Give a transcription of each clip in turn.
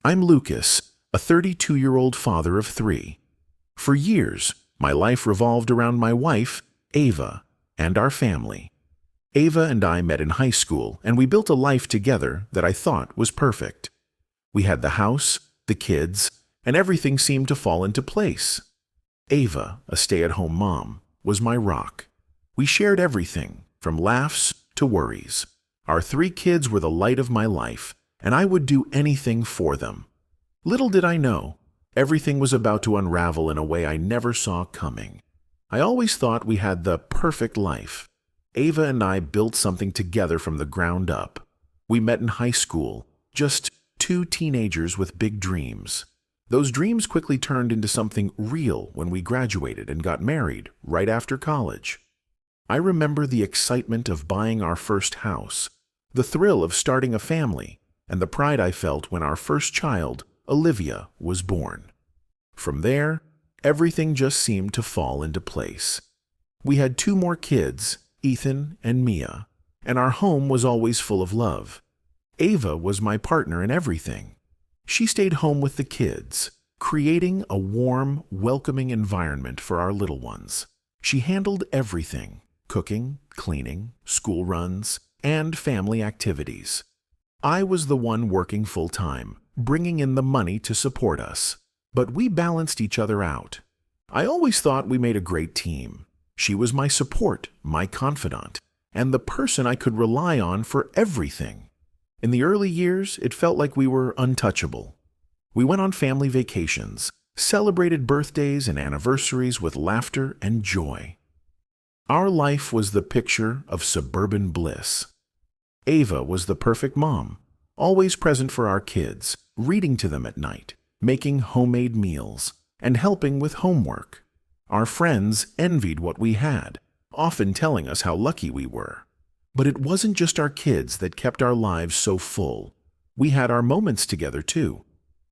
I'm Lucas, a 32-year-old father of three. For years, my life revolved around my wife, Ava, and our family. Ava and I met in high school, and we built a life together that I thought was perfect. We had the house, the kids, and everything seemed to fall into place. Ava, a stay-at-home mom, was my rock. We shared everything, from laughs to worries. Our three kids were the light of my life, and I would do anything for them. Little did I know, everything was about to unravel in a way I never saw coming. I always thought we had the perfect life. Ava and I built something together from the ground up. We met in high school, just two teenagers with big dreams. Those dreams quickly turned into something real when we graduated and got married right after college. I remember the excitement of buying our first house, the thrill of starting a family, and the pride I felt when our first child, Olivia, was born. From there, everything just seemed to fall into place. We had two more kids, Ethan and Mia, and our home was always full of love. Ava was my partner in everything. She stayed home with the kids, creating a warm, welcoming environment for our little ones. She handled everything: cooking, cleaning, school runs, and family activities. I was the one working full-time, bringing in the money to support us. But we balanced each other out. I always thought we made a great team. She was my support, my confidant, and the person I could rely on for everything. In the early years, it felt like we were untouchable. We went on family vacations, celebrated birthdays and anniversaries with laughter and joy. Our life was the picture of suburban bliss. Ava was the perfect mom, always present for our kids, reading to them at night, making homemade meals, and helping with homework. Our friends envied what we had, often telling us how lucky we were. But it wasn't just our kids that kept our lives so full. We had our moments together too.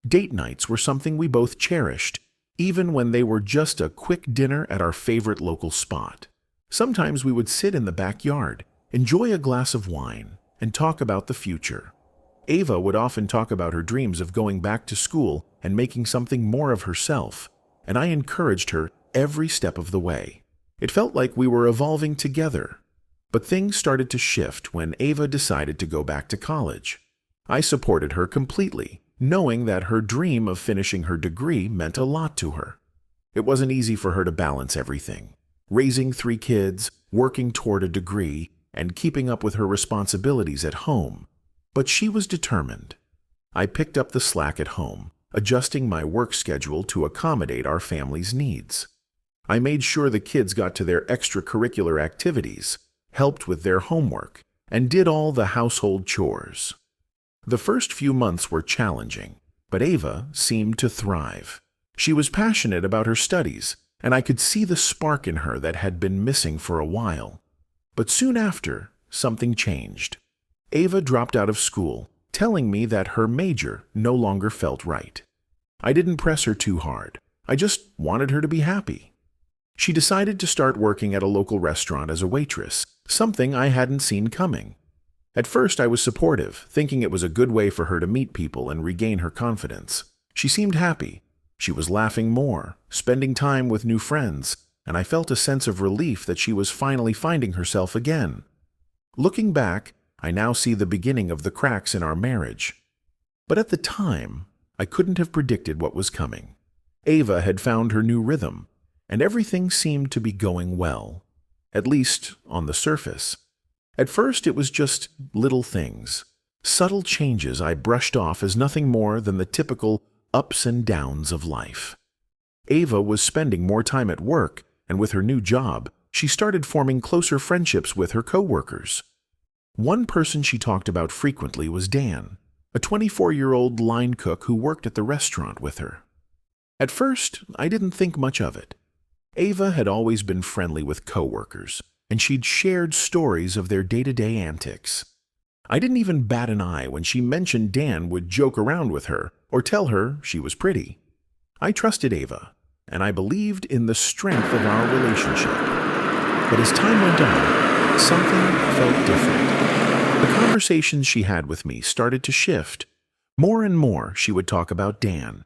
Date nights were something we both cherished, even when they were just a quick dinner at our favorite local spot. Sometimes we would sit in the backyard, enjoy a glass of wine, and talk about the future. Ava would often talk about her dreams of going back to school and making something more of herself, and I encouraged her every step of the way. It felt like we were evolving together. But things started to shift when Ava decided to go back to college. I supported her completely, knowing that her dream of finishing her degree meant a lot to her. It wasn't easy for her to balance everything: raising three kids, working toward a degree, and keeping up with her responsibilities at home. But she was determined. I picked up the slack at home, adjusting my work schedule to accommodate our family's needs. I made sure the kids got to their extracurricular activities, helped with their homework, and did all the household chores. The first few months were challenging, but Ava seemed to thrive. She was passionate about her studies, and I could see the spark in her that had been missing for a while. But soon after, something changed. Ava dropped out of school, telling me that her major no longer felt right. I didn't press her too hard. I just wanted her to be happy. She decided to start working at a local restaurant as a waitress, something I hadn't seen coming. At first, I was supportive, thinking it was a good way for her to meet people and regain her confidence. She seemed happy. She was laughing more, spending time with new friends, and I felt a sense of relief that she was finally finding herself again. Looking back, I now see the beginning of the cracks in our marriage. But at the time, I couldn't have predicted what was coming. Ava had found her new rhythm, and everything seemed to be going well, at least on the surface. At first, it was just little things, subtle changes I brushed off as nothing more than the typical ups and downs of life. Ava was spending more time at work, and with her new job, she started forming closer friendships with her coworkers. One person she talked about frequently was Dan, a 24-year-old line cook who worked at the restaurant with her. At first, I didn't think much of it. Ava had always been friendly with coworkers, and she'd shared stories of their day-to-day antics. I didn't even bat an eye when she mentioned Dan would joke around with her or tell her she was pretty. I trusted Ava, and I believed in the strength of our relationship. But as time went on, something felt different. The conversations she had with me started to shift. More and more, she would talk about Dan.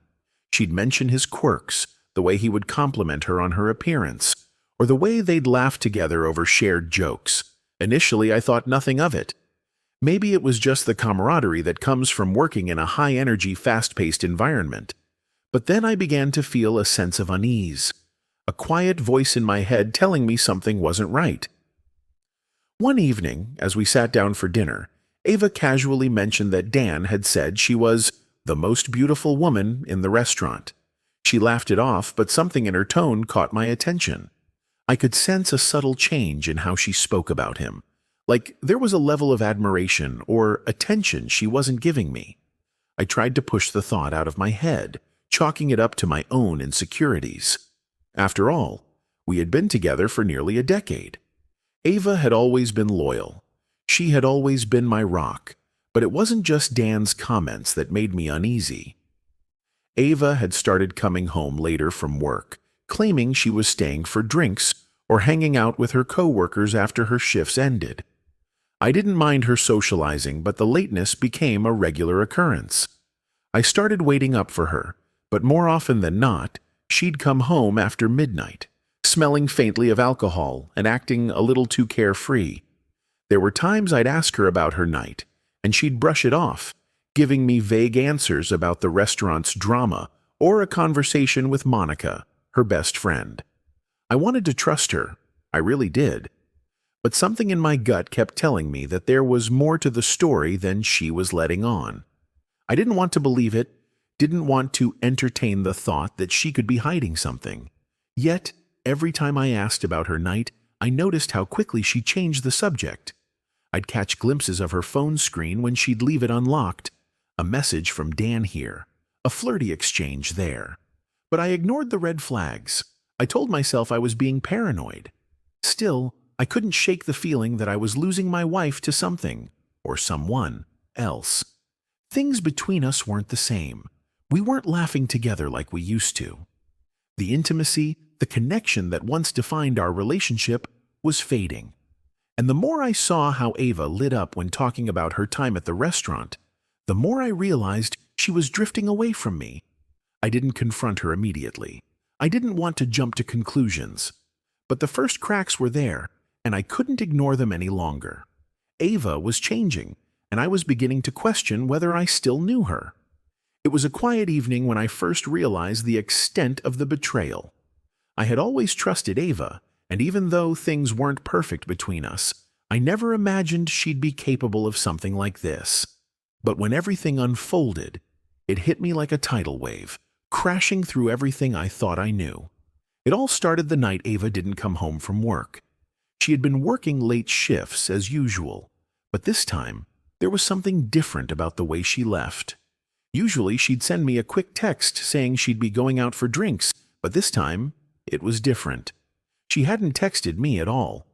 She'd mention his quirks, the way he would compliment her on her appearance, or the way they'd laugh together over shared jokes. Initially, I thought nothing of it. Maybe it was just the camaraderie that comes from working in a high-energy, fast-paced environment. But then I began to feel a sense of unease, a quiet voice in my head telling me something wasn't right. One evening, as we sat down for dinner, Ava casually mentioned that Dan had said she was the most beautiful woman in the restaurant. She laughed it off, but something in her tone caught my attention. I could sense a subtle change in how she spoke about him, like there was a level of admiration or attention she wasn't giving me. I tried to push the thought out of my head, chalking it up to my own insecurities. After all, we had been together for nearly a decade. Ava had always been loyal. She had always been my rock, but it wasn't just Dan's comments that made me uneasy. Ava had started coming home later from work, claiming she was staying for drinks or hanging out with her coworkers after her shifts ended. I didn't mind her socializing, but the lateness became a regular occurrence. I started waiting up for her, but more often than not, she'd come home after midnight, smelling faintly of alcohol and acting a little too carefree. There were times I'd ask her about her night, and she'd brush it off, giving me vague answers about the restaurant's drama or a conversation with Monica, her best friend. I wanted to trust her, I really did. But something in my gut kept telling me that there was more to the story than she was letting on. I didn't want to believe it, didn't want to entertain the thought that she could be hiding something. Yet, every time I asked about her night, I noticed how quickly she changed the subject. I'd catch glimpses of her phone screen when she'd leave it unlocked. A message from Dan here, a flirty exchange there. But I ignored the red flags. I told myself I was being paranoid. Still, I couldn't shake the feeling that I was losing my wife to something, or someone, else. Things between us weren't the same. We weren't laughing together like we used to. The intimacy, the connection that once defined our relationship, was fading. And the more I saw how Ava lit up when talking about her time at the restaurant, the more I realized she was drifting away from me. I didn't confront her immediately. I didn't want to jump to conclusions. But the first cracks were there, and I couldn't ignore them any longer. Ava was changing, and I was beginning to question whether I still knew her. It was a quiet evening when I first realized the extent of the betrayal. I had always trusted Ava, and even though things weren't perfect between us, I never imagined she'd be capable of something like this. But when everything unfolded, it hit me like a tidal wave, crashing through everything I thought I knew. It all started the night Ava didn't come home from work. She had been working late shifts as usual, but this time, there was something different about the way she left. Usually she'd send me a quick text saying she'd be going out for drinks, but this time, it was different. She hadn't texted me at all.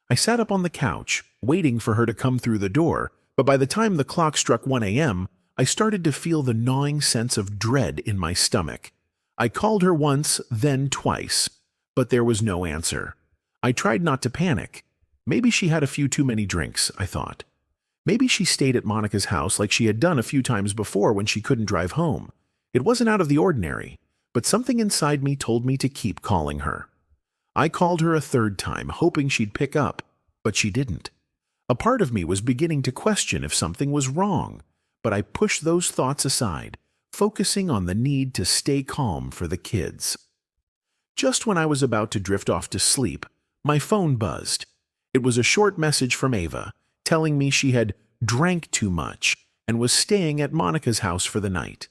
I sat up on the couch, waiting for her to come through the door, but by the time the clock struck 1 a.m., I started to feel the gnawing sense of dread in my stomach. I called her once, then twice, but there was no answer. I tried not to panic. Maybe she had a few too many drinks, I thought. Maybe she stayed at Monica's house like she had done a few times before when she couldn't drive home. It wasn't out of the ordinary, but something inside me told me to keep calling her. I called her a third time, hoping she'd pick up, but she didn't. A part of me was beginning to question if something was wrong, but I pushed those thoughts aside, focusing on the need to stay calm for the kids. Just when I was about to drift off to sleep, my phone buzzed. It was a short message from Ava, telling me she had drank too much and was staying at Monica's house for the night.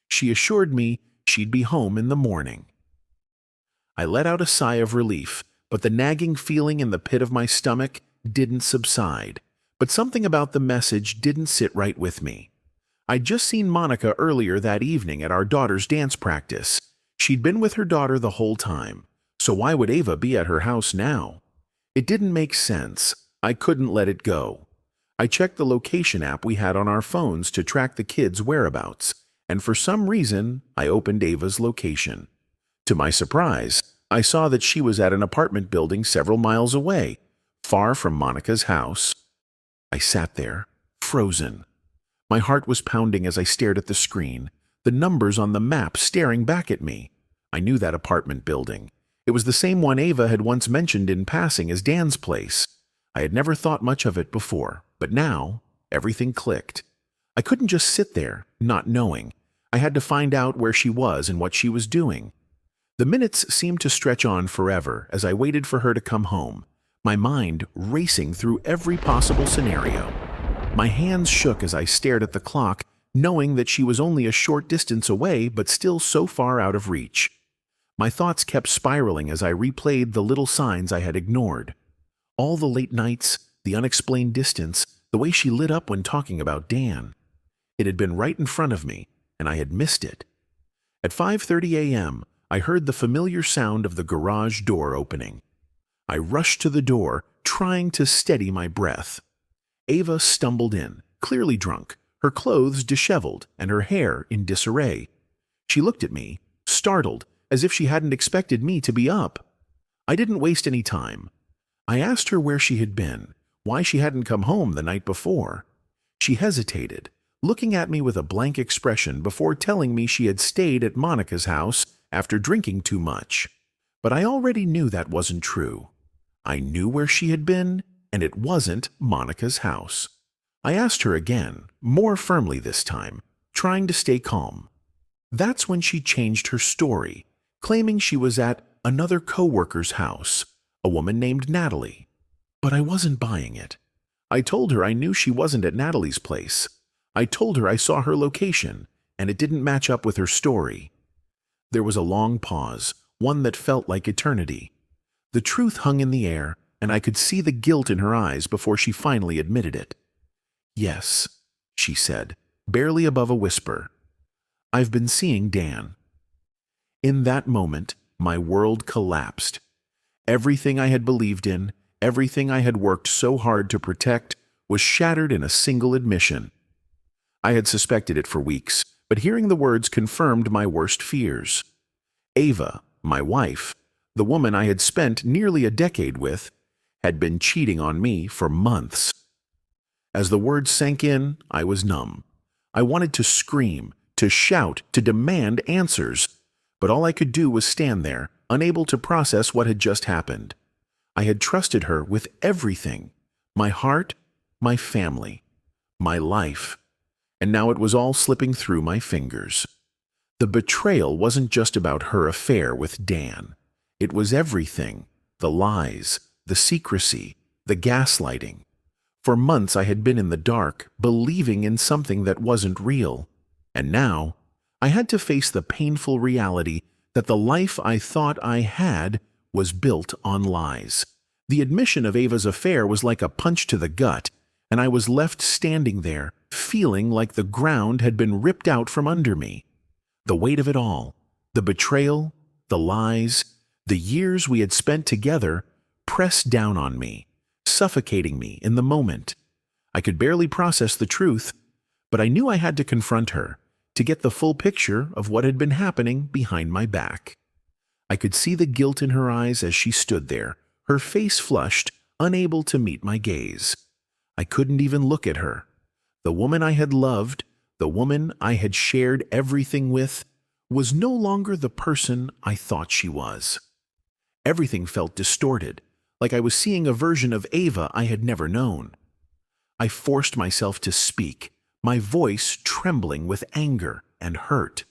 She assured me she'd be home in the morning. I let out a sigh of relief, but the nagging feeling in the pit of my stomach didn't subside. But something about the message didn't sit right with me. I'd just seen Monica earlier that evening at our daughter's dance practice. She'd been with her daughter the whole time, so why would Ava be at her house now? It didn't make sense. I couldn't let it go. I checked the location app we had on our phones to track the kids' whereabouts, and for some reason, I opened Ava's location. To my surprise, I saw that she was at an apartment building several miles away, far from Monica's house. I sat there, frozen. My heart was pounding as I stared at the screen, the numbers on the map staring back at me. I knew that apartment building. It was the same one Ava had once mentioned in passing as Dan's place. I had never thought much of it before, but now everything clicked. I couldn't just sit there, not knowing. I had to find out where she was and what she was doing. The minutes seemed to stretch on forever as I waited for her to come home, my mind racing through every possible scenario. My hands shook as I stared at the clock, knowing that she was only a short distance away but still so far out of reach. My thoughts kept spiraling as I replayed the little signs I had ignored. All the late nights, the unexplained distance, the way she lit up when talking about Dan. It had been right in front of me, and I had missed it. At 5:30 a.m., I heard the familiar sound of the garage door opening. I rushed to the door, trying to steady my breath. Ava stumbled in, clearly drunk, her clothes disheveled and her hair in disarray. She looked at me, startled, as if she hadn't expected me to be up. I didn't waste any time. I asked her where she had been, why she hadn't come home the night before. She hesitated, looking at me with a blank expression before telling me she had stayed at Monica's house after drinking too much. But I already knew that wasn't true. I knew where she had been, and it wasn't Monica's house. I asked her again, more firmly this time, trying to stay calm. That's when she changed her story, claiming she was at another coworker's house, a woman named Natalie. But I wasn't buying it. I told her I knew she wasn't at Natalie's place. I told her I saw her location, and it didn't match up with her story. There was a long pause, one that felt like eternity. The truth hung in the air, and I could see the guilt in her eyes before she finally admitted it. "Yes," she said, barely above a whisper. "I've been seeing Dan." In that moment, my world collapsed. Everything I had believed in, everything I had worked so hard to protect, was shattered in a single admission. I had suspected it for weeks, but hearing the words confirmed my worst fears. Ava, my wife, the woman I had spent nearly a decade with, had been cheating on me for months. As the words sank in, I was numb. I wanted to scream, to shout, to demand answers, but all I could do was stand there, unable to process what had just happened. I had trusted her with everything, my heart, my family, my life, and now it was all slipping through my fingers. The betrayal wasn't just about her affair with Dan. It was everything, the lies, the secrecy, the gaslighting. For months I had been in the dark, believing in something that wasn't real. And now, I had to face the painful reality that the life I thought I had was built on lies. The admission of Ava's affair was like a punch to the gut, and I was left standing there, feeling like the ground had been ripped out from under me. The weight of it all, the betrayal, the lies, the years we had spent together, pressed down on me, suffocating me in the moment. I could barely process the truth, but I knew I had to confront her, to get the full picture of what had been happening behind my back. I could see the guilt in her eyes as she stood there, her face flushed, unable to meet my gaze. I couldn't even look at her. The woman I had loved, the woman I had shared everything with, was no longer the person I thought she was. Everything felt distorted, like I was seeing a version of Ava I had never known. I forced myself to speak, my voice trembling with anger and hurt.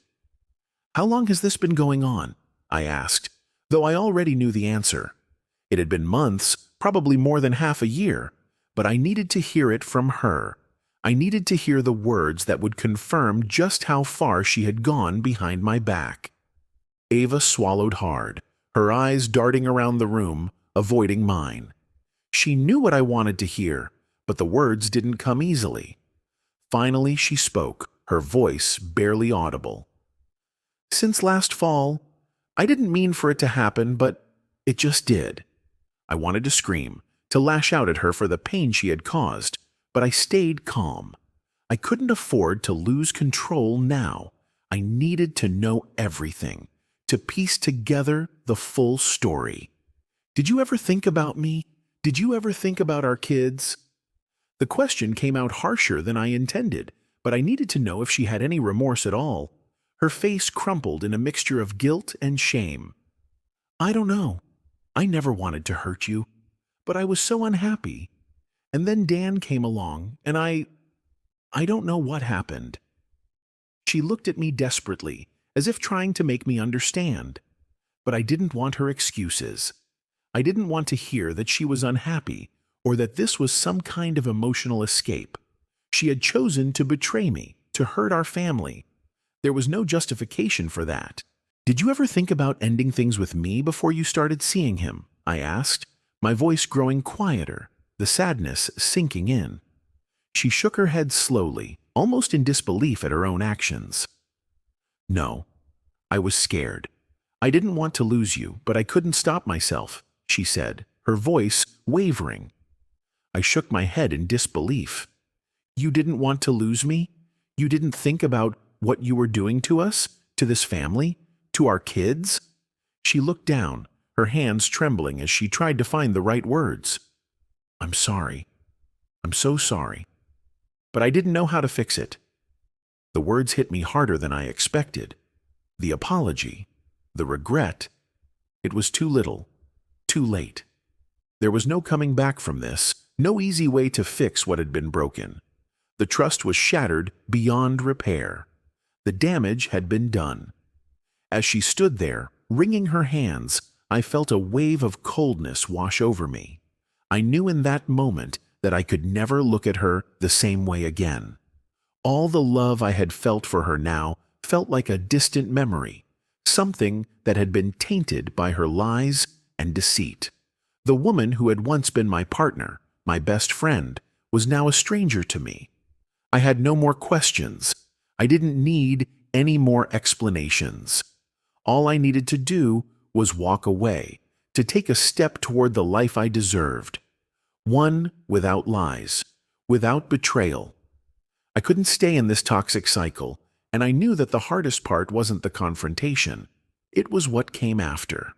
"How long has this been going on?" I asked, though I already knew the answer. It had been months, probably more than half a year, but I needed to hear it from her. I needed to hear the words that would confirm just how far she had gone behind my back. Ava swallowed hard, her eyes darting around the room, avoiding mine. She knew what I wanted to hear, but the words didn't come easily. Finally, she spoke, her voice barely audible. "Since last fall, I didn't mean for it to happen, but it just did." I wanted to scream, to lash out at her for the pain she had caused, but I stayed calm. I couldn't afford to lose control now. I needed to know everything, to piece together the full story. "Did you ever think about me? Did you ever think about our kids?" The question came out harsher than I intended, but but I needed to know if she had any remorse at all. Her face crumpled in a mixture of guilt and shame. "I don't know. I never wanted to hurt you, but I was so unhappy. And then Dan came along, and I don't know what happened." She looked at me desperately, as if trying to make me understand. But I didn't want her excuses. I didn't want to hear that she was unhappy or that this was some kind of emotional escape. She had chosen to betray me, to hurt our family. There was no justification for that. "Did you ever think about ending things with me before you started seeing him?" I asked, my voice growing quieter, the sadness sinking in. She shook her head slowly, almost in disbelief at her own actions. "No, I was scared. I didn't want to lose you, but I couldn't stop myself," she said, her voice wavering. I shook my head in disbelief. "You didn't want to lose me? You didn't think about what you were doing to us, to this family, to our kids?" She looked down, her hands trembling as she tried to find the right words. "I'm sorry. I'm so sorry. But I didn't know how to fix it." The words hit me harder than I expected. The apology, the regret. It was too little, too late. There was no coming back from this, no easy way to fix what had been broken. The trust was shattered beyond repair. The damage had been done. As she stood there, wringing her hands, I felt a wave of coldness wash over me. I knew in that moment that I could never look at her the same way again. All the love I had felt for her now felt like a distant memory, something that had been tainted by her lies and deceit. The woman who had once been my partner, my best friend, was now a stranger to me. I had no more questions. I didn't need any more explanations. All I needed to do was walk away, to take a step toward the life I deserved. One without lies, without betrayal. I couldn't stay in this toxic cycle, and I knew that the hardest part wasn't the confrontation. It was what came after.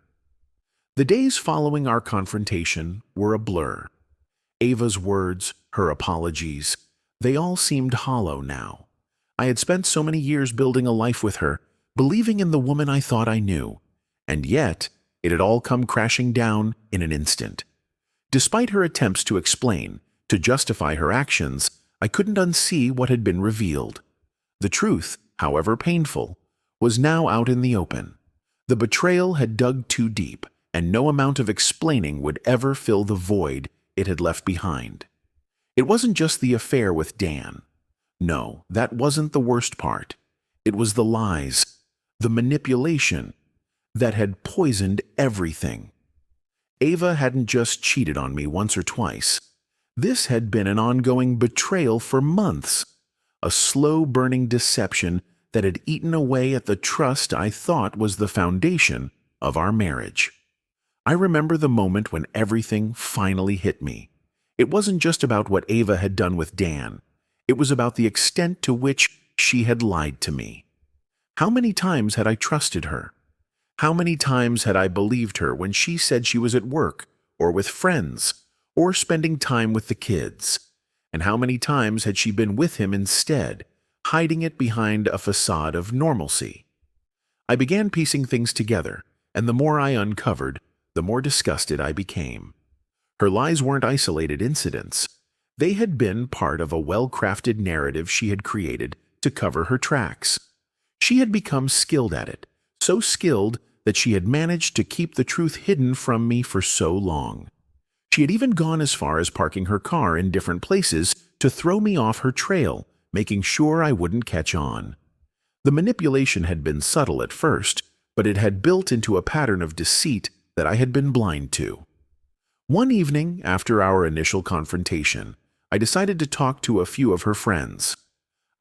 The days following our confrontation were a blur. Ava's words, her apologies, they all seemed hollow now. I had spent so many years building a life with her, believing in the woman I thought I knew, and yet it had all come crashing down in an instant. Despite her attempts to explain, to justify her actions, I couldn't unsee what had been revealed. The truth, however painful, was now out in the open. The betrayal had dug too deep, and no amount of explaining would ever fill the void it had left behind. It wasn't just the affair with Dan. No, that wasn't the worst part. It was the lies, the manipulation, that had poisoned everything. Ava hadn't just cheated on me once or twice. This had been an ongoing betrayal for months, a slow-burning deception that had eaten away at the trust I thought was the foundation of our marriage. I remember the moment when everything finally hit me. It wasn't just about what Ava had done with Dan. It was about the extent to which she had lied to me. How many times had I trusted her? How many times had I believed her when she said she was at work, or with friends, or spending time with the kids? And how many times had she been with him instead, hiding it behind a facade of normalcy? I began piecing things together, and the more I uncovered, the more disgusted I became. Her lies weren't isolated incidents. They had been part of a well-crafted narrative she had created to cover her tracks. She had become skilled at it, so skilled that she had managed to keep the truth hidden from me for so long. She had even gone as far as parking her car in different places to throw me off her trail, making sure I wouldn't catch on. The manipulation had been subtle at first, but it had built into a pattern of deceit that I had been blind to. One evening, after our initial confrontation, I decided to talk to a few of her friends.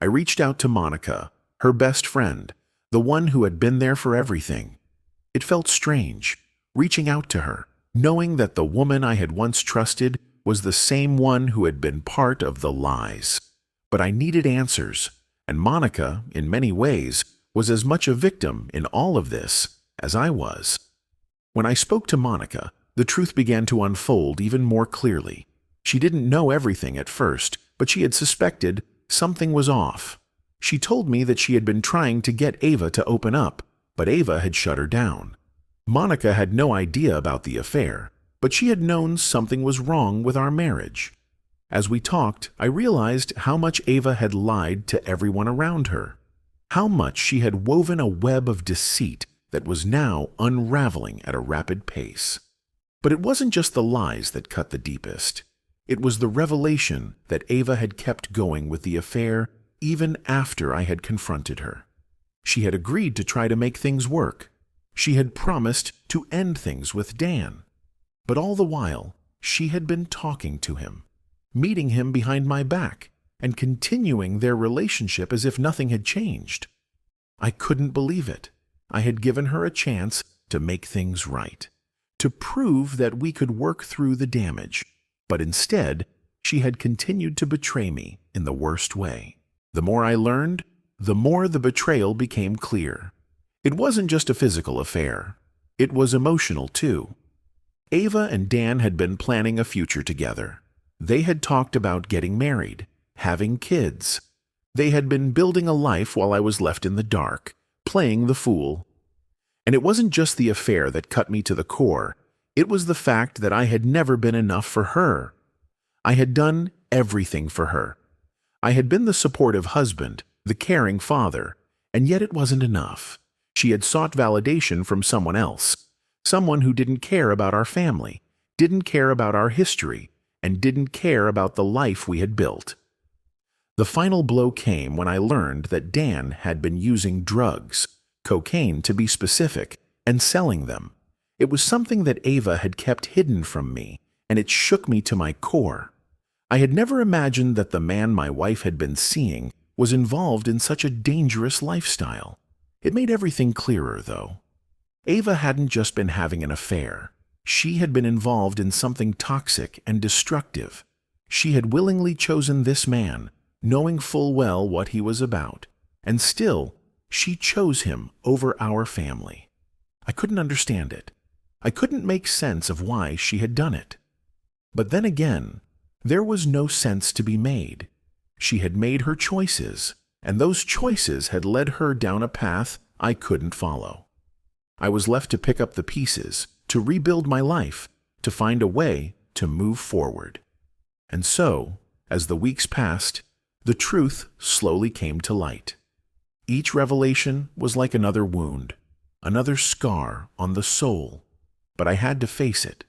I reached out to Monica, her best friend, the one who had been there for everything. It felt strange, reaching out to her, knowing that the woman I had once trusted was the same one who had been part of the lies. But I needed answers, and Monica, in many ways, was as much a victim in all of this as I was. When I spoke to Monica, the truth began to unfold even more clearly. She didn't know everything at first, but she had suspected something was off. She told me that she had been trying to get Ava to open up, but Ava had shut her down. Monica had no idea about the affair, but she had known something was wrong with our marriage. As we talked, I realized how much Ava had lied to everyone around her, how much she had woven a web of deceit that was now unraveling at a rapid pace. But it wasn't just the lies that cut the deepest. It was the revelation that Ava had kept going with the affair even after I had confronted her. She had agreed to try to make things work. She had promised to end things with Dan. But all the while, she had been talking to him, meeting him behind my back, and continuing their relationship as if nothing had changed. I couldn't believe it. I had given her a chance to make things right, to prove that we could work through the damage, but instead, she had continued to betray me in the worst way. The more I learned, the more the betrayal became clear. It wasn't just a physical affair. It was emotional, too. Ava and Dan had been planning a future together. They had talked about getting married, having kids. They had been building a life while I was left in the dark, playing the fool. And it wasn't just the affair that cut me to the core. It was the fact that I had never been enough for her. I had done everything for her. I had been the supportive husband, the caring father, and yet it wasn't enough. She had sought validation from someone else, someone who didn't care about our family, didn't care about our history, and didn't care about the life we had built. The final blow came when I learned that Dan had been using drugs, cocaine to be specific, and selling them. It was something that Ava had kept hidden from me, and it shook me to my core. I had never imagined that the man my wife had been seeing was involved in such a dangerous lifestyle. It made everything clearer, though. Ava hadn't just been having an affair. She had been involved in something toxic and destructive. She had willingly chosen this man, knowing full well what he was about, and still, she chose him over our family. I couldn't understand it. I couldn't make sense of why she had done it. But then again, there was no sense to be made. She had made her choices, and those choices had led her down a path I couldn't follow. I was left to pick up the pieces, to rebuild my life, to find a way to move forward. And so, as the weeks passed, the truth slowly came to light. Each revelation was like another wound, another scar on the soul. But I had to face it.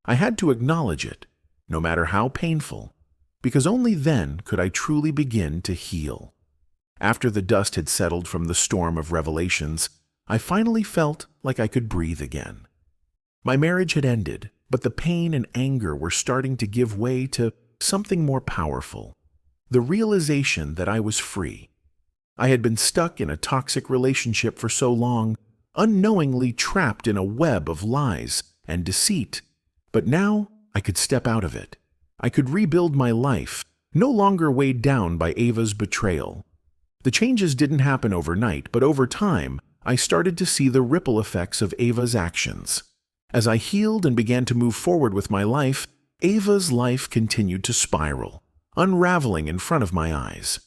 I had to acknowledge it, no matter how painful, because only then could I truly begin to heal. After the dust had settled from the storm of revelations, I finally felt like I could breathe again. My marriage had ended, but the pain and anger were starting to give way to something more powerful. The realization that I was free. I had been stuck in a toxic relationship for so long, unknowingly trapped in a web of lies and deceit. But now I could step out of it. I could rebuild my life, no longer weighed down by Ava's betrayal. The changes didn't happen overnight, but over time, I started to see the ripple effects of Ava's actions. As I healed and began to move forward with my life, Ava's life continued to spiral, unraveling in front of my eyes.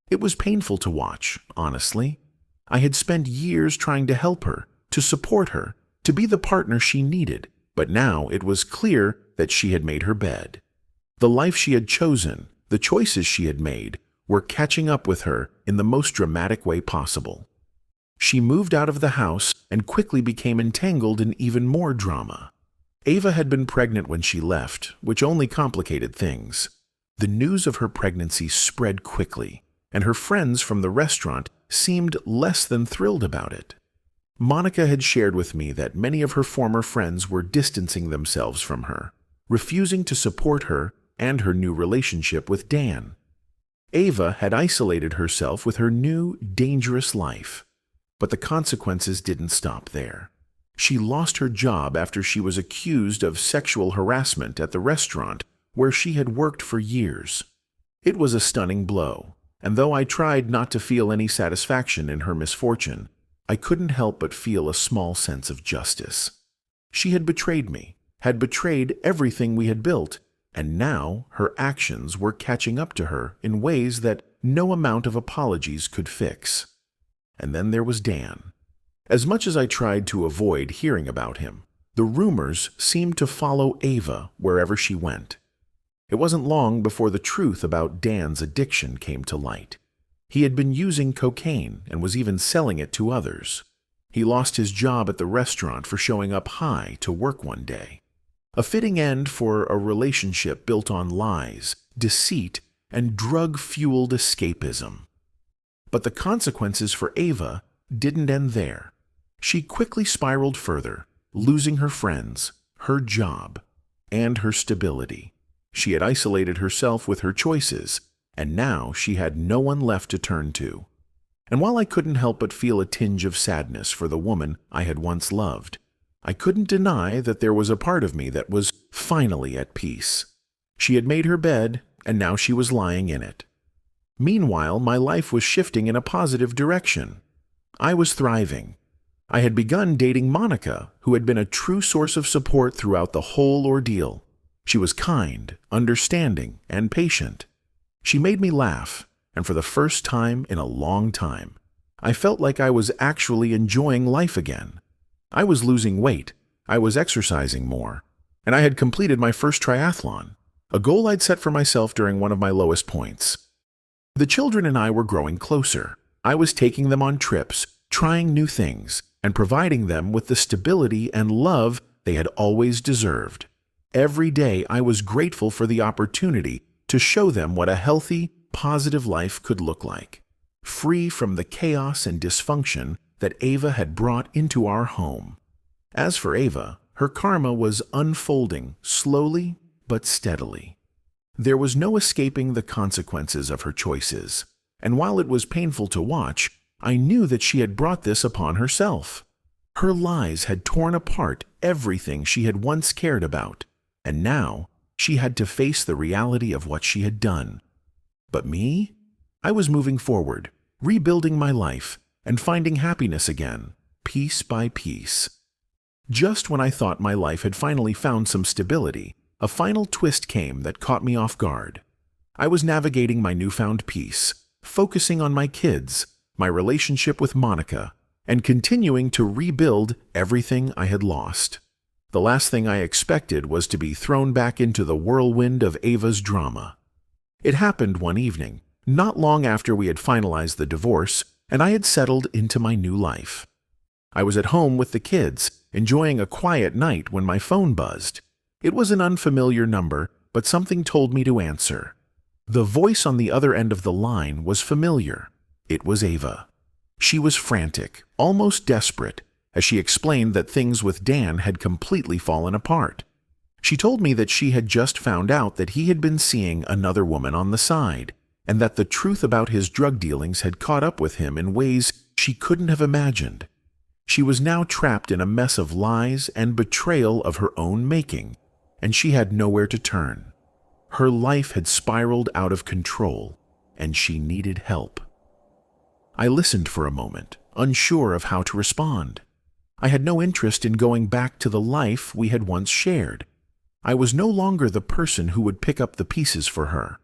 It was painful to watch, honestly. I had spent years trying to help her, to support her, to be the partner she needed, but now it was clear that she had made her bed. The life she had chosen, the choices she had made, were catching up with her in the most dramatic way possible. She moved out of the house and quickly became entangled in even more drama. Ava had been pregnant when she left, which only complicated things. The news of her pregnancy spread quickly, and her friends from the restaurant seemed less than thrilled about it. Monica had shared with me that many of her former friends were distancing themselves from her, refusing to support her and her new relationship with Dan. Ava had isolated herself with her new, dangerous life. But the consequences didn't stop there. She lost her job after she was accused of sexual harassment at the restaurant where she had worked for years. It was a stunning blow, and though I tried not to feel any satisfaction in her misfortune, I couldn't help but feel a small sense of justice. She had betrayed me, had betrayed everything we had built, and now her actions were catching up to her in ways that no amount of apologies could fix. And then there was Dan. As much as I tried to avoid hearing about him, the rumors seemed to follow Ava wherever she went. It wasn't long before the truth about Dan's addiction came to light. He had been using cocaine and was even selling it to others. He lost his job at the restaurant for showing up high to work one day. A fitting end for a relationship built on lies, deceit, and drug-fueled escapism. But the consequences for Ava didn't end there. She quickly spiraled further, losing her friends, her job, and her stability. She had isolated herself with her choices, and now she had no one left to turn to. And while I couldn't help but feel a tinge of sadness for the woman I had once loved, I couldn't deny that there was a part of me that was finally at peace. She had made her bed, and now she was lying in it. Meanwhile, my life was shifting in a positive direction. I was thriving. I had begun dating Monica, who had been a true source of support throughout the whole ordeal. She was kind, understanding, and patient. She made me laugh, and for the first time in a long time, I felt like I was actually enjoying life again. I was losing weight, I was exercising more, and I had completed my first triathlon, a goal I'd set for myself during one of my lowest points. The children and I were growing closer. I was taking them on trips, trying new things, and providing them with the stability and love they had always deserved. Every day I was grateful for the opportunity to show them what a healthy, positive life could look like, free from the chaos and dysfunction that Ava had brought into our home. As for Ava, her karma was unfolding slowly but steadily. There was no escaping the consequences of her choices, and while it was painful to watch, I knew that she had brought this upon herself. Her lies had torn apart everything she had once cared about, and now she had to face the reality of what she had done. But me? I was moving forward, rebuilding my life, and finding happiness again, piece by piece. Just when I thought my life had finally found some stability, a final twist came that caught me off guard. I was navigating my newfound peace, focusing on my kids, my relationship with Monica, and continuing to rebuild everything I had lost. The last thing I expected was to be thrown back into the whirlwind of Ava's drama. It happened one evening, not long after we had finalized the divorce, and I had settled into my new life. I was at home with the kids, enjoying a quiet night when my phone buzzed. It was an unfamiliar number, but something told me to answer. The voice on the other end of the line was familiar. It was Ava. She was frantic, almost desperate, as she explained that things with Dan had completely fallen apart. She told me that she had just found out that he had been seeing another woman on the side, and that the truth about his drug dealings had caught up with him in ways she couldn't have imagined. She was now trapped in a mess of lies and betrayal of her own making, and she had nowhere to turn. Her life had spiraled out of control, and she needed help. I listened for a moment, unsure of how to respond. I had no interest in going back to the life we had once shared. I was no longer the person who would pick up the pieces for her,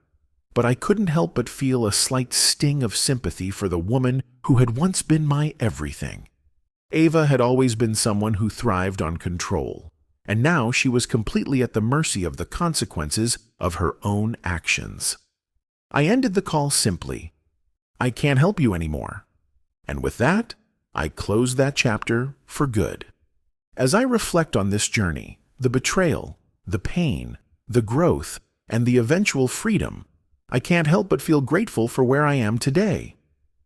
but I couldn't help but feel a slight sting of sympathy for the woman who had once been my everything. Ava had always been someone who thrived on control, and now she was completely at the mercy of the consequences of her own actions. I ended the call simply, "I can't help you anymore." And with that, I closed that chapter for good. As I reflect on this journey, the betrayal, the pain, the growth, and the eventual freedom, I can't help but feel grateful for where I am today.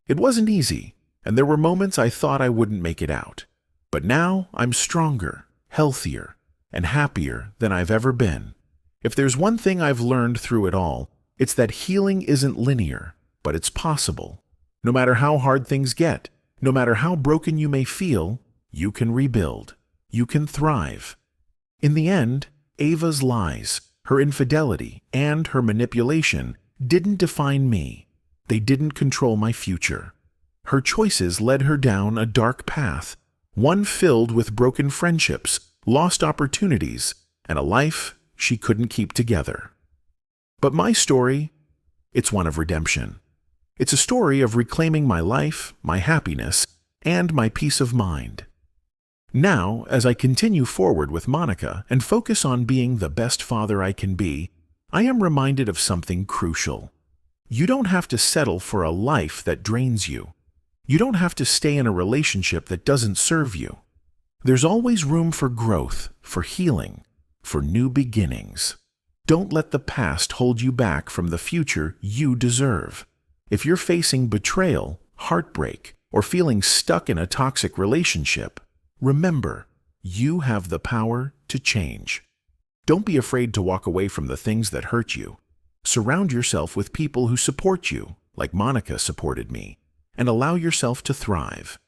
It wasn't easy, and there were moments I thought I wouldn't make it out. But now I'm stronger, healthier, and happier than I've ever been. If there's one thing I've learned through it all, it's that healing isn't linear, but it's possible. No matter how hard things get, no matter how broken you may feel, you can rebuild. You can thrive. In the end, Ava's lies, her infidelity, and her manipulation didn't define me. They didn't control my future. Her choices led her down a dark path, one filled with broken friendships, lost opportunities, and a life she couldn't keep together. But my story, it's one of redemption. It's a story of reclaiming my life, my happiness, and my peace of mind. Now, as I continue forward with Monica and focus on being the best father I can be, I am reminded of something crucial. You don't have to settle for a life that drains you. You don't have to stay in a relationship that doesn't serve you. There's always room for growth, for healing, for new beginnings. Don't let the past hold you back from the future you deserve. If you're facing betrayal, heartbreak, or feeling stuck in a toxic relationship, remember, you have the power to change. Don't be afraid to walk away from the things that hurt you. Surround yourself with people who support you, like Monica supported me, and allow yourself to thrive.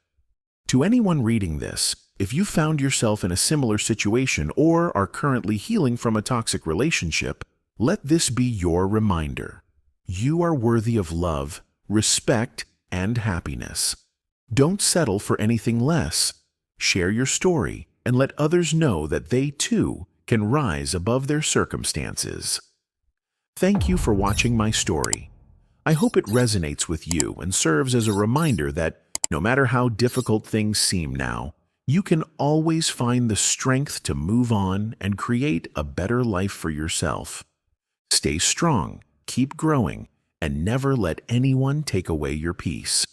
To anyone reading this, if you found yourself in a similar situation or are currently healing from a toxic relationship, let this be your reminder. You are worthy of love, respect, and happiness. Don't settle for anything less. Share your story and let others know that they too can rise above their circumstances. Thank you for watching my story. I hope it resonates with you and serves as a reminder that no matter how difficult things seem now, you can always find the strength to move on and create a better life for yourself. Stay strong, keep growing, and never let anyone take away your peace.